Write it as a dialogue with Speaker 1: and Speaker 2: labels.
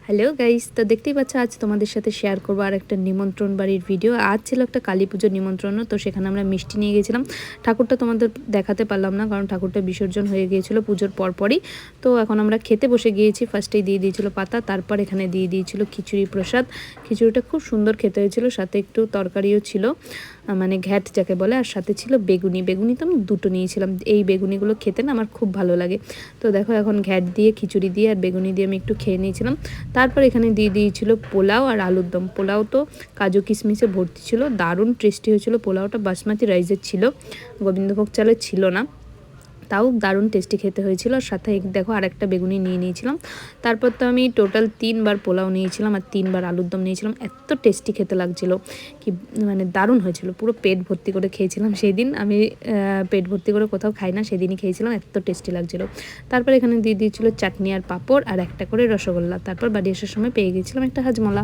Speaker 1: Hello guys, তো দেখতেই পাচ্ছ আজ তোমাদের সাথে শেয়ার করবো আর একটা নিমন্ত্রণ বাড়ির ভিডিও। আজ ছিল একটা কালী পুজোর নিমন্ত্রণ, তো সেখানে আমরা মিষ্টি নিয়ে গেছিলাম। ঠাকুরটা তোমাদের দেখাতে পারলাম না, কারণ ঠাকুরটা বিসর্জন হয়ে গিয়েছিল পুজোর পরপরই। তো এখন আমরা খেতে বসে গিয়েছি। ফার্স্টেই দিয়ে দিয়েছিল পাতা, তারপর এখানে দিয়ে দিয়েছিল খিচুড়ি প্রসাদ। খিচুড়িটা খুব সুন্দর খেতে হয়েছিল, সাথে একটু তরকারিও ছিল, মানে ঘ্যাট যাকে বলে, আর সাথে ছিল বেগুনি। বেগুনি তো আমি দুটো নিয়েছিলাম, এই বেগুনিগুলো খেতে না আমার খুব ভালো লাগে। তো দেখো এখন ঘ্যাট দিয়ে, খিচুড়ি দিয়ে আর বেগুনি দিয়ে আমি একটু খেয়ে নিয়েছিলাম। তারপর এখানে দিয়ে দিয়েছিল পোলাও আর আলুর দম। পোলাও তো কাজু কিশমিশে ভর্তি ছিল, দারুণ টেস্টি হয়েছিল। পোলাওটা বাসমতি রাইসের ছিল, গোবিন্দভোগ চালের ছিল না, তাও দারুণ টেস্টি খেতে হয়েছিল। আর সাথে দেখো আরেকটা বেগুনি নিয়ে নিয়েছিলাম। তারপর তো আমি টোটাল 3বার পোলাও নিয়েছিলাম আর 3বার আলুর দম নিয়েছিলাম। এত টেস্টি খেতে লাগছিল কি, মানে দারুণ হয়েছিল। পুরো পেট ভর্তি করে খেয়েছিলাম সেই দিন। আমি পেট ভর্তি করে কোথাও খাই না, সেদিনই খেয়েছিলাম, এত টেস্টি লাগছিল। তারপর এখানে দিয়ে দিয়েছিল চাটনি আর পাঁপড় আর একটা করে রসগোল্লা। তারপর বাড়ি আসার সময় পেয়ে গেছিলাম একটা হাজমলা।